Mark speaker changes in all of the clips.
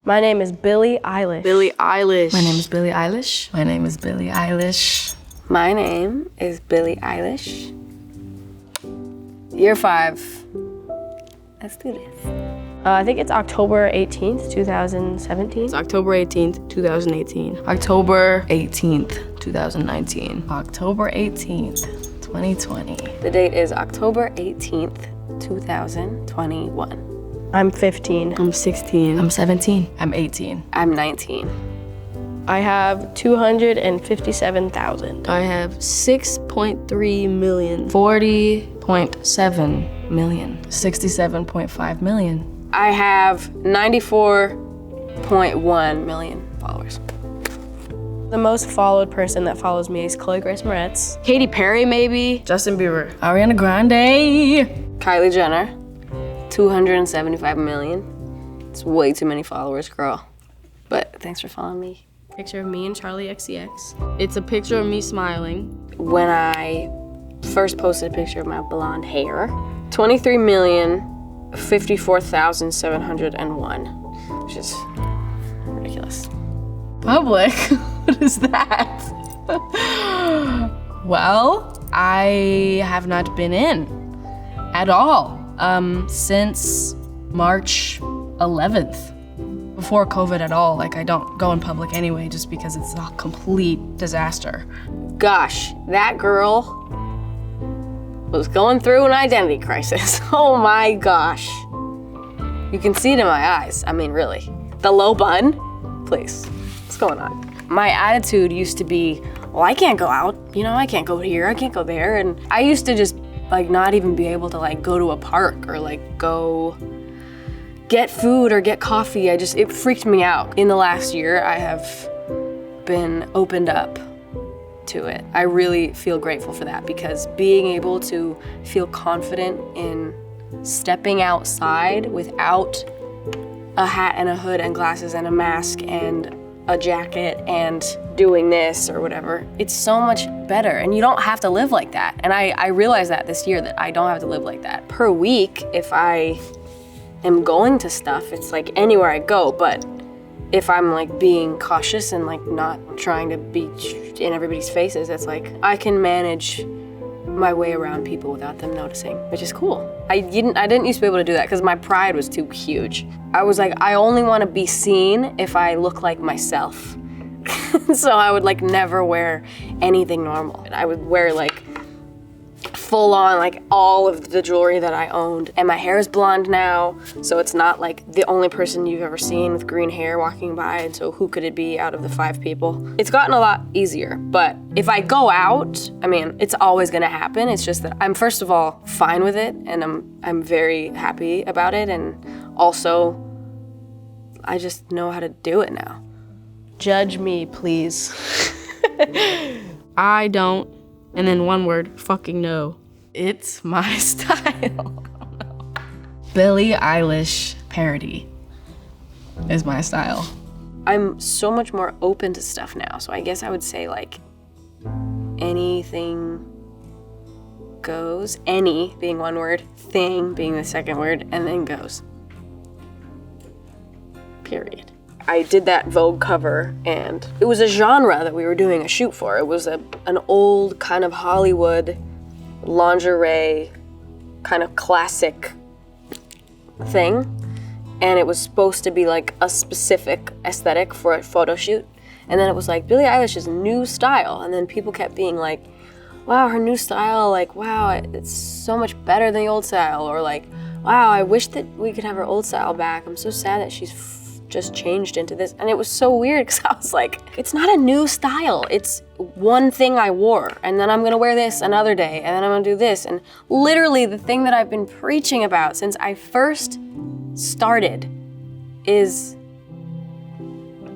Speaker 1: My name is Billie Eilish.
Speaker 2: Billie Eilish.
Speaker 3: My name is Billie Eilish. My name is Billie Eilish.
Speaker 2: My name is Billie Eilish. Year 5. Let's do this.
Speaker 1: I think it's October 18th, 2017.
Speaker 2: It's October 18th, 2018.
Speaker 3: October 18th, 2019. October 18th, 2020.
Speaker 2: The date is October 18th, 2021.
Speaker 1: I'm 15.
Speaker 2: I'm 16.
Speaker 3: I'm 17. I'm 18.
Speaker 2: I'm 19.
Speaker 1: I have 257,000.
Speaker 2: I have 6.3 million.
Speaker 3: 40.7 million. 67.5 million.
Speaker 2: I have 94.1 million followers.
Speaker 1: The most followed person that follows me is Chloe Grace Moretz.
Speaker 2: Katy Perry, maybe.
Speaker 3: Justin Bieber. Ariana Grande.
Speaker 2: Kylie Jenner. 275 million. It's way too many followers, girl. But thanks for following me.
Speaker 1: Picture of me and Charlie XCX.
Speaker 2: It's a picture of me smiling. When I first posted a picture of my blonde hair, 23,054,701, which is ridiculous.
Speaker 3: Public? What is that? Well, I have not been in at all since March 11th. Before COVID at all. Like, I don't go in public anyway just because it's a complete disaster.
Speaker 2: Gosh, that girl was going through an identity crisis. Oh my gosh. You can see it in my eyes. I mean, really. The low bun? Please, what's going on? My attitude used to be, well, I can't go out. You know, I can't go here, I can't go there. And I used to just like not even be able to like go to a park or like go get food or get coffee. It freaked me out. In the last year, I have been opened up to it. I really feel grateful for that because being able to feel confident in stepping outside without a hat and a hood and glasses and a mask and a jacket and doing this or whatever, it's so much better. And you don't have to live like that. And I realized that this year that I don't have to live like that. Per week, if I am going to stuff, it's like anywhere I go, but if I'm like being cautious and like not trying to be in everybody's faces, it's like I can manage my way around people without them noticing, which is cool. I didn't used to be able to do that because my pride was too huge. I was like, I only want to be seen if I look like myself. So I would like never wear anything normal. I would wear like full on like all of the jewelry that I owned. And my hair is blonde now, so it's not like the only person you've ever seen with green hair walking by, and so who could it be out of the 5 people? It's gotten a lot easier, but if I go out, I mean, it's always gonna happen. It's just that I'm first of all fine with it, and I'm very happy about it, and also I just know how to do it now.
Speaker 1: Judge me, please.
Speaker 2: I don't. And then one word, fucking no.
Speaker 3: It's my style. Billie Eilish parody is my style.
Speaker 2: I'm so much more open to stuff now, so I guess I would say like anything goes. Any being one word, thing being the second word, and then goes. Period. I did that Vogue cover, and it was a genre that we were doing a shoot for. It was an old kind of Hollywood lingerie kind of classic thing, and it was supposed to be like a specific aesthetic for a photo shoot. And then it was like Billie Eilish's new style, and then people kept being like, wow, her new style, like, wow, it's so much better than the old style, or like, wow, I wish that we could have her old style back. I'm so sad that she's just changed into this. And it was so weird because I was like, it's not a new style. It's one thing I wore, and then I'm gonna wear this another day, and then I'm gonna do this. And literally the thing that I've been preaching about since I first started is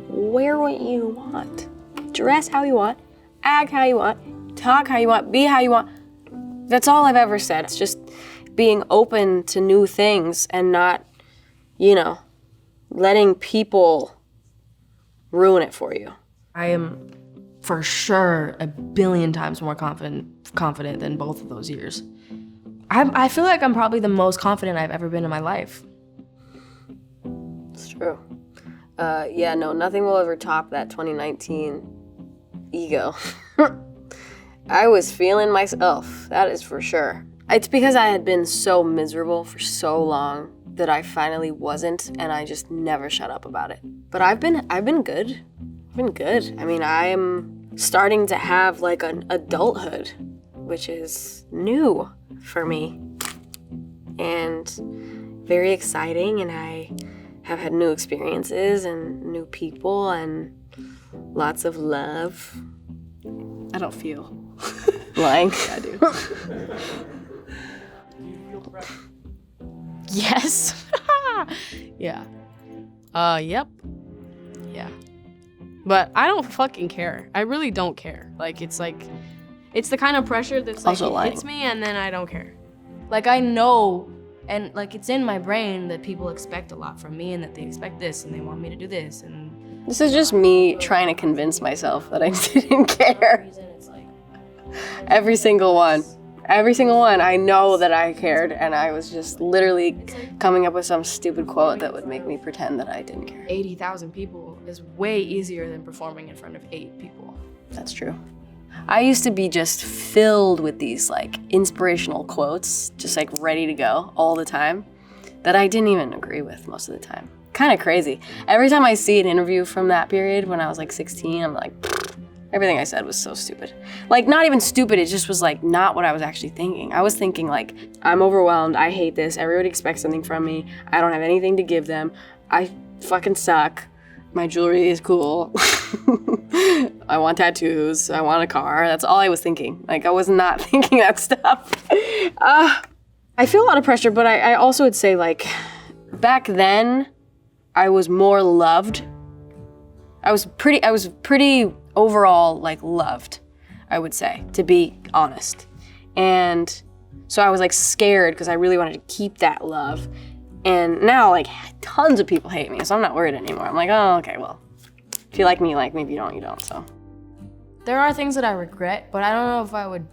Speaker 2: wear what you want. Dress how you want, act how you want, talk how you want, be how you want. That's all I've ever said. It's just being open to new things and not, you know, letting people ruin it for you.
Speaker 3: I am for sure a billion times more confident than both of those years. I feel like I'm probably the most confident I've ever been in my life.
Speaker 2: It's true. Yeah, no, nothing will ever top that 2019 ego. I was feeling myself, that is for sure. It's because I had been so miserable for so long that I finally wasn't, and I just never shut up about it. But I've been good. I've been good. I mean, I'm starting to have like an adulthood, which is new for me and very exciting, and I have had new experiences and new people and lots of love.
Speaker 3: I don't feel.
Speaker 2: Lying.
Speaker 3: I do. Yes. Yeah. Yep. Yeah. But I don't fucking care. I really don't care. It's the kind of pressure that's like,
Speaker 2: Also
Speaker 3: it hits me and then I don't care. Like, I know, and like, it's in my brain that people expect a lot from me and that they expect this and they want me to do this, and
Speaker 2: This is just me trying to convince myself that I didn't care.
Speaker 3: it's like,
Speaker 2: Every single one. Every single one. I know that I cared, and I was just literally coming up with some stupid quote that would make me pretend that I didn't care.
Speaker 3: 80,000 people is way easier than performing in front of 8 people.
Speaker 2: That's true. I used to be just filled with these like inspirational quotes, just like ready to go all the time, that I didn't even agree with most of the time. Kind of crazy. Every time I see an interview from that period when I was like 16, I'm like, everything I said was so stupid. Like, not even stupid, it just was like not what I was actually thinking. I was thinking like, I'm overwhelmed, I hate this, everybody expects something from me, I don't have anything to give them, I fucking suck, my jewelry is cool, I want tattoos, I want a car, that's all I was thinking. Like, I was not thinking that stuff. I feel a lot of pressure, but I also would say like, back then, I was more loved. I was pretty overall like loved, I would say, to be honest. And so I was like scared because I really wanted to keep that love. And now like tons of people hate me, so I'm not worried anymore. I'm like, oh, okay, well, if you like me, you like me. If you don't, you don't, so.
Speaker 3: There are things that I regret, but I don't know if I would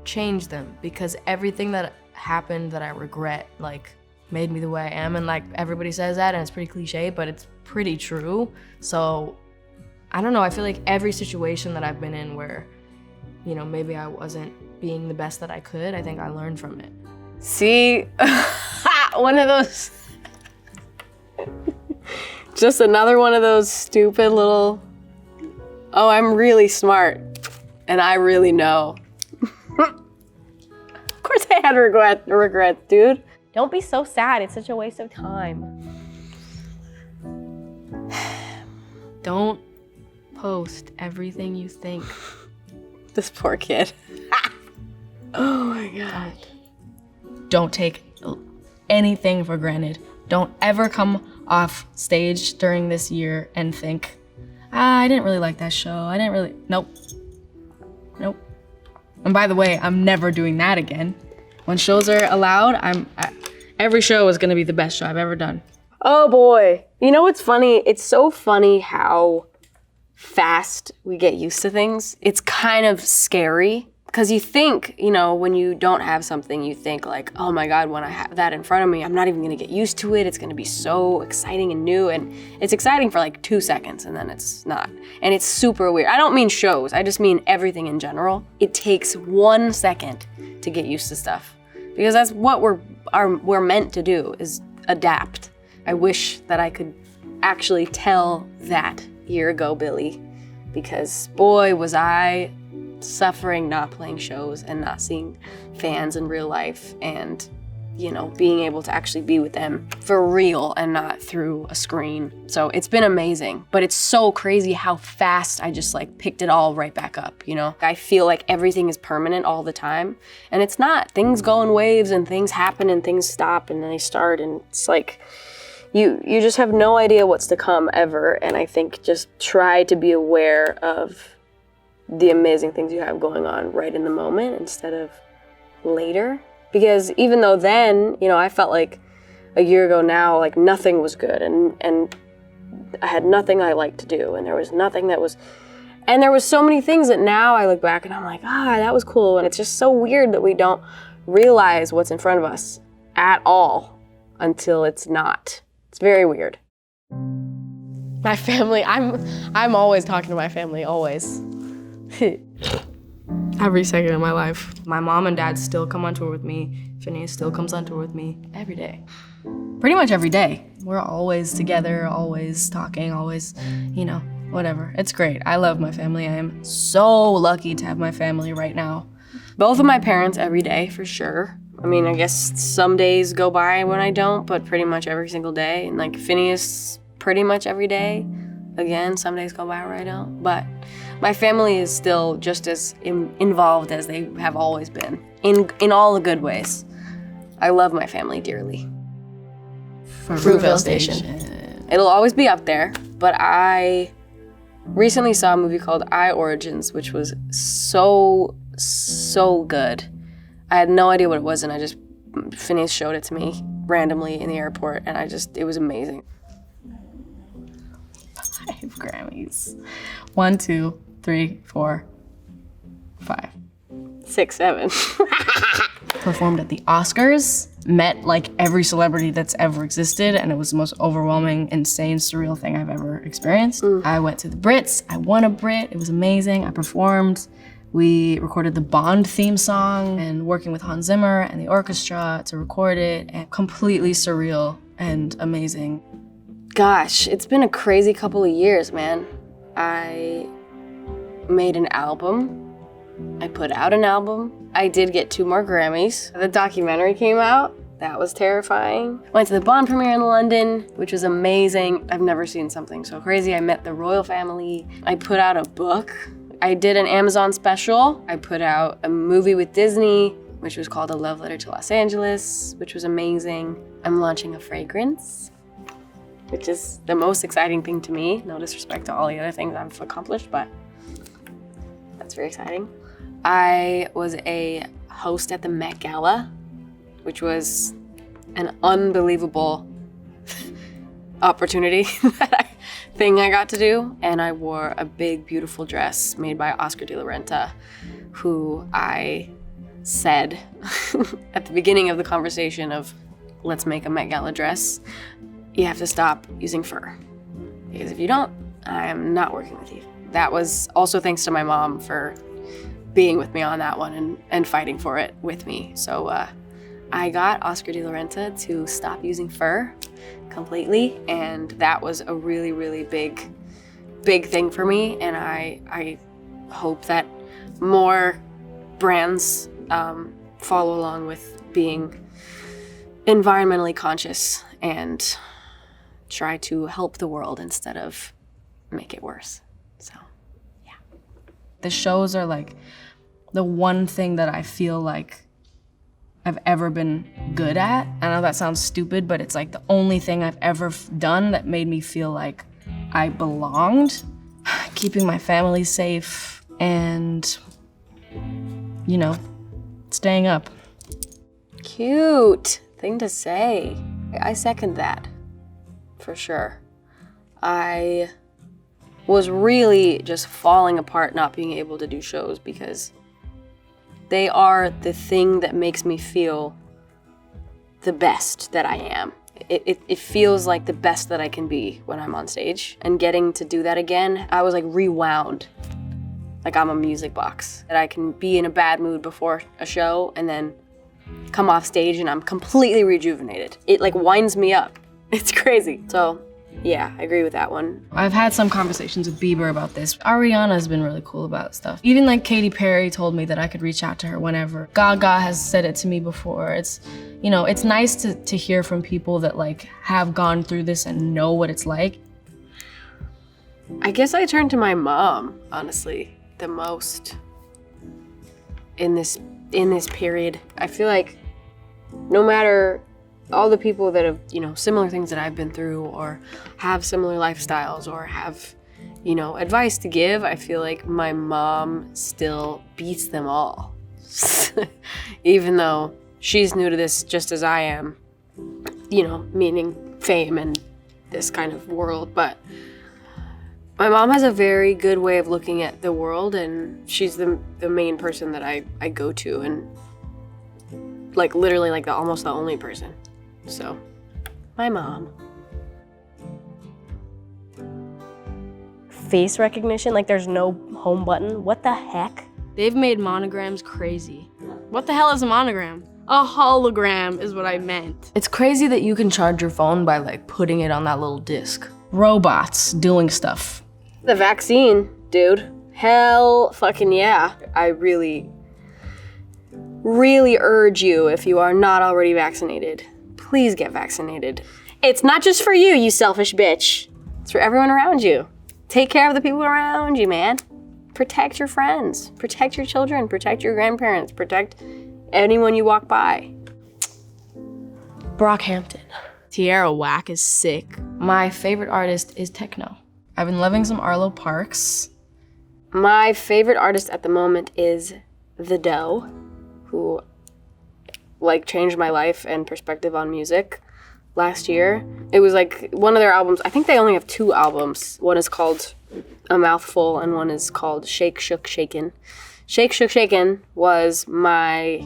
Speaker 3: change them, because everything that happened that I regret like made me the way I am, and like everybody says that and it's pretty cliche, but it's pretty true. So I don't know, I feel like every situation that I've been in where, you know, maybe I wasn't being the best that I could, I think I learned from it.
Speaker 2: See, one of those, just another one of those stupid little, oh, I'm really smart and I really know. Of course I had regret, dude. Don't be so sad, it's such a waste of time.
Speaker 3: Don't post everything you think.
Speaker 2: This poor kid. Oh my God.
Speaker 3: Don't take anything for granted. Don't ever come off stage during this year and think, I didn't really like that show. Nope. And by the way, I'm never doing that again. When shows are allowed, every show is gonna be the best show I've ever done.
Speaker 2: Oh boy. You know what's funny? It's so funny how fast we get used to things. It's kind of scary because you think, you know, when you don't have something, you think like, oh my God, when I have that in front of me, I'm not even gonna get used to it. It's gonna be so exciting and new. And it's exciting for like 2 seconds and then it's not. And it's super weird. I don't mean shows, I just mean everything in general. It takes 1 second to get used to stuff because that's what we're meant to do, is adapt. I wish that I could actually tell that year ago Billie, because boy was I suffering not playing shows and not seeing fans in real life and, you know, being able to actually be with them for real and not through a screen. So it's been amazing, but it's so crazy how fast I just like picked it all right back up, you know? I feel like everything is permanent all the time, and it's not. Things go in waves and things happen and things stop and then they start, and it's like, you just have no idea what's to come ever. And I think just try to be aware of the amazing things you have going on right in the moment instead of later. Because even though then, you know, I felt like a year ago now, like nothing was good and I had nothing I liked to do, and there was nothing that was, and there was so many things that now I look back and I'm like, that was cool. And it's just so weird that we don't realize what's in front of us at all until it's not. It's very weird.
Speaker 1: My family, I'm always talking to my family, always. Every second of my life.
Speaker 3: My mom and dad still come on tour with me. Phineas still comes on tour with me every day. Pretty much every day. We're always together, always talking, always, whatever. It's great. I love my family. I am so lucky to have my family right now.
Speaker 2: Both of my parents every day, for sure. I mean, I guess some days go by when I don't, but pretty much every single day. And like Phineas, pretty much every day. Again, some days go by where I don't. But my family is still just as involved as they have always been, in all the good ways. I love my family dearly.
Speaker 1: Fruitvale Station.
Speaker 2: It'll always be up there, but I recently saw a movie called I Origins, which was so good. I had no idea what it was, and Phineas showed it to me randomly in the airport, and it was amazing.
Speaker 3: 5 Grammys. 1, 2, 3, 4, 5.
Speaker 2: 6, 7.
Speaker 3: Performed at the Oscars, met like every celebrity that's ever existed, and it was the most overwhelming, insane, surreal thing I've ever experienced. I went to the Brits, I won a Brit, it was amazing. I performed, we recorded the Bond theme song, and working with Hans Zimmer and the orchestra to record it, and completely surreal and amazing.
Speaker 2: Gosh, it's been a crazy couple of years, man. I made an album. I put out an album. I did get 2 more Grammys. The documentary came out. That was terrifying. Went to the Bond premiere in London, which was amazing. I've never seen something so crazy. I met the royal family. I put out a book. I did an Amazon special. I put out a movie with Disney, which was called A Love Letter to Los Angeles, which was amazing. I'm launching a fragrance, which is the most exciting thing to me. No disrespect to all the other things I've accomplished, but that's very exciting. I was a host at the Met Gala, which was an unbelievable opportunity thing I got to do. And I wore a big, beautiful dress made by Oscar de la Renta, who I said at the beginning of the conversation of, let's make a Met Gala dress, you have to stop using fur. Because if you don't, I am not working with you. That was also thanks to my mom for being with me on that one and fighting for it with me. So I got Oscar de la Renta to stop using fur completely, and that was a really, really big thing for me, and I hope that more brands follow along with being environmentally conscious and try to help the world instead of make it worse. So, yeah.
Speaker 3: The shows are like the one thing that I feel like I've ever been good at. I know that sounds stupid, but it's like the only thing I've ever done that made me feel like I belonged. Keeping my family safe and, staying up.
Speaker 2: Cute thing to say. I second that, for sure. I was really just falling apart not being able to do shows because they are the thing that makes me feel the best that I am. It feels like the best that I can be when I'm on stage. And getting to do that again, I was like rewound. Like I'm a music box. That I can be in a bad mood before a show and then come off stage and I'm completely rejuvenated. It like winds me up. It's crazy. So yeah, I agree with that one.
Speaker 3: I've had some conversations with Bieber about this. Ariana's been really cool about stuff. Even like Katy Perry told me that I could reach out to her whenever. Gaga has said it to me before. It's, it's nice to hear from people that like have gone through this and know what it's like.
Speaker 2: I guess I turn to my mom, honestly, the most in this period. I feel like no matter all the people that have, similar things that I've been through or have similar lifestyles or have, advice to give, I feel like my mom still beats them all. Even though she's new to this just as I am, meaning fame and this kind of world. But my mom has a very good way of looking at the world, and she's the main person that I go to, and like literally like almost the only person. So, my mom.
Speaker 1: face recognition. Like there's no home button. What the heck?
Speaker 3: They've made monograms crazy. What the hell is a monogram? A hologram is what I meant. It's crazy that you can charge your phone by like putting it on that little disc. Robots doing stuff.
Speaker 2: The vaccine, dude. Hell fucking yeah. I really urge you, if you are not already vaccinated, please get vaccinated. It's not just for you, you selfish bitch. It's for everyone around you. Take care of the people around you, man. Protect your friends, protect your children, protect your grandparents, protect anyone you walk by.
Speaker 3: Brockhampton. Tierra Whack is sick. My favorite artist is techno. I've been loving some Arlo Parks.
Speaker 2: My favorite artist at the moment is The Doe, who like changed my life and perspective on music last year. It was like one of their albums. I think they only have 2 albums. One is called A Mouthful and one is called Shake, Shook, Shaken. Shake, Shook, Shaken was my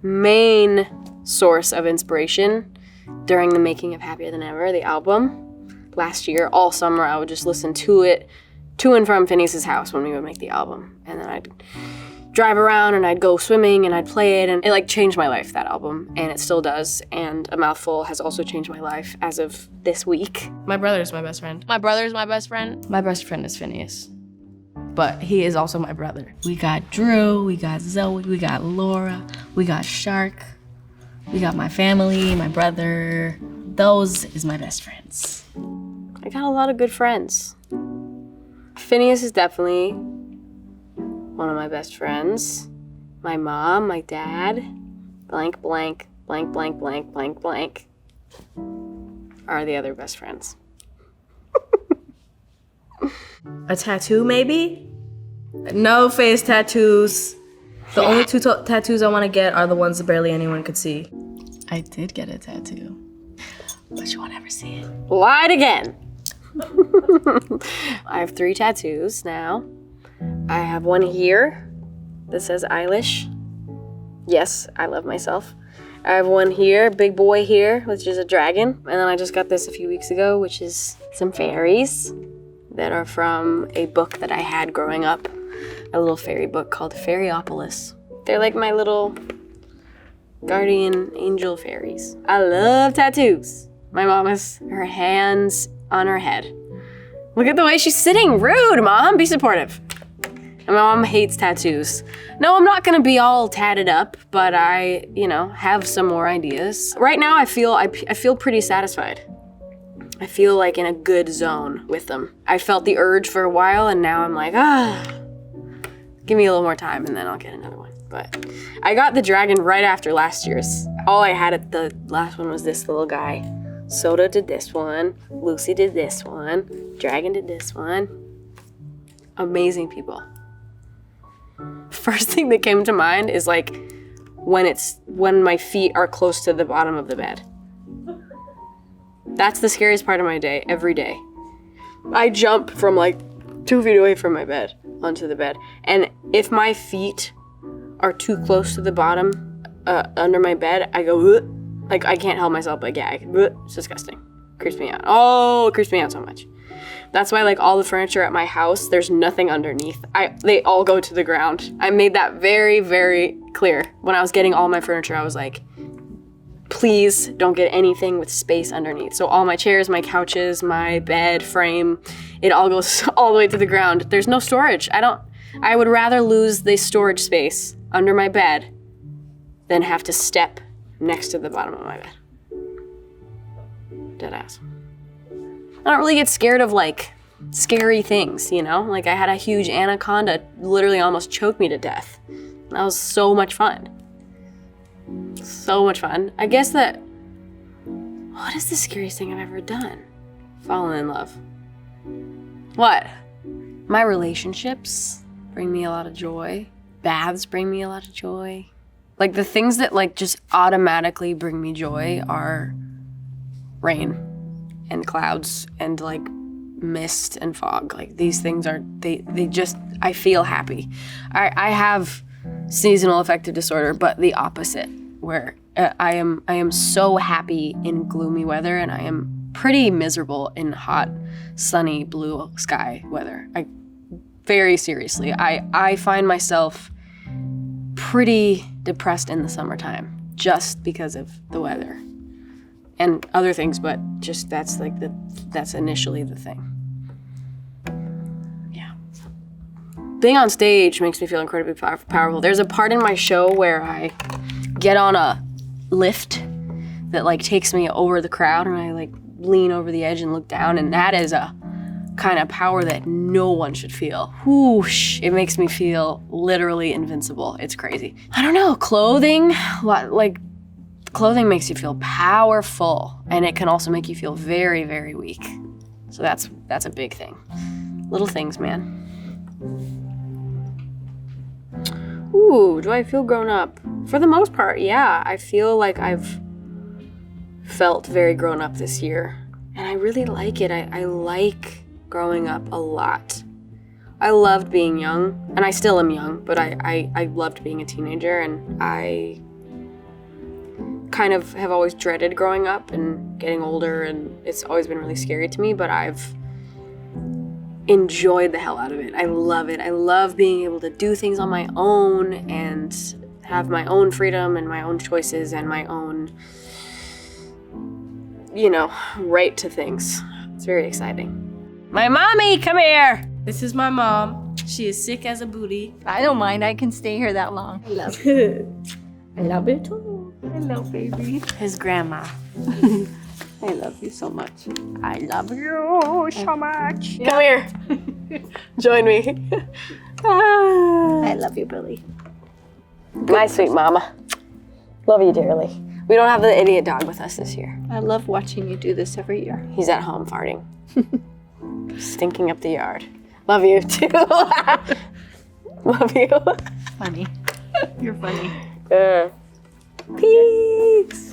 Speaker 2: main source of inspiration during the making of Happier Than Ever, the album. Last year, all summer, I would just listen to it to and from Phineas's house when we would make the album. And then I'd drive around and I'd go swimming and I'd play it, and it like changed my life, that album, and it still does. And A Mouthful has also changed my life as of this week.
Speaker 3: My brother's my best friend. My brother's my best friend. My best friend is Phineas, but he is also my brother. We got Drew, we got Zoe, we got Laura, we got Shark, we got my family, my brother. Those is my best friends.
Speaker 2: I got a lot of good friends. Phineas is definitely one of my best friends. My mom, my dad, blank, blank, blank, blank, blank, blank, blank, are the other best friends.
Speaker 3: A tattoo, maybe? No face tattoos. The only 2 tattoos I want to get are the ones that barely anyone could see. I did get a tattoo, but you won't ever see it.
Speaker 2: Lied again. I have 3 tattoos now. I have one here that says Eilish. Yes, I love myself. I have one here, big boy here, which is a dragon. And then I just got this a few weeks ago, which is some fairies that are from a book that I had growing up, a little fairy book called Fairyopolis. They're like my little guardian angel fairies. I love tattoos. My mom has her hands on her head. Look at the way she's sitting. Rude, Mom. Be supportive. And my mom hates tattoos. No, I'm not gonna be all tatted up, but I, have some more ideas. Right now, I feel pretty satisfied. I feel like in a good zone with them. I felt the urge for a while, and now I'm like, give me a little more time, and then I'll get another one. But I got the dragon right after last year's. All I had at the last one was this little guy. Soda did this one, Lucy did this one, Dragon did this one. Amazing people. First thing that came to mind is like when my feet are close to the bottom of the bed. That's the scariest part of my day, every day. I jump from like 2 feet away from my bed onto the bed. And if my feet are too close to the bottom under my bed, I go, ugh. Like I can't help myself but gag. It's disgusting. Creeps me out. Oh, it creeps me out so much. That's why like all the furniture at my house, there's nothing underneath. They all go to the ground. I made that very, very clear. When I was getting all my furniture, I was like, please don't get anything with space underneath. So all my chairs, my couches, my bed frame, it all goes all the way to the ground. There's no storage. I would rather lose the storage space under my bed than have to step next to the bottom of my bed. Deadass. I don't really get scared of like scary things, Like I had a huge anaconda literally almost choke me to death. That was so much fun. So much fun. I guess what is the scariest thing I've ever done? Fallen in love. What? My relationships bring me a lot of joy. Baths bring me a lot of joy. Like the things that like just automatically bring me joy are rain and clouds and like mist and fog. Like these things are, they just, I feel happy. I have seasonal affective disorder, but the opposite, where I am so happy in gloomy weather, and I am pretty miserable in hot, sunny, blue sky weather. Very seriously, I find myself pretty depressed in the summertime just because of the weather and other things, but just that's initially the thing. Yeah. Being on stage makes me feel incredibly powerful. There's a part in my show where I get on a lift that like takes me over the crowd, and I like lean over the edge and look down, and that is a kind of power that no one should feel. Whoosh, it makes me feel literally invincible. It's crazy. I don't know, clothing makes you feel powerful, and it can also make you feel very, very weak. So that's a big thing. Little things, man. Ooh, do I feel grown up? For the most part, yeah. I feel like I've felt very grown up this year, and I really like it. I like growing up a lot. I loved being young, and I still am young, but I loved being a teenager, and I kind of have always dreaded growing up and getting older, and it's always been really scary to me, but I've enjoyed the hell out of it. I love it. I love being able to do things on my own and have my own freedom and my own choices and my own, right to things. It's very exciting. My mommy, come here.
Speaker 3: This is my mom. She is sick as a booty.
Speaker 4: I don't mind. I can stay here that long.
Speaker 1: I love it. I love it too.
Speaker 4: Hello, baby.
Speaker 3: His grandma.
Speaker 4: I love you so much. I love you so much.
Speaker 2: Come here. Join me.
Speaker 4: I love you, Billy.
Speaker 2: My sweet mama. Love you dearly. We don't have the idiot dog with us this year.
Speaker 4: I love watching you do this every year.
Speaker 2: He's at home farting. Stinking up the yard. Love you too. Love you.
Speaker 4: Funny. You're funny.
Speaker 2: Peace.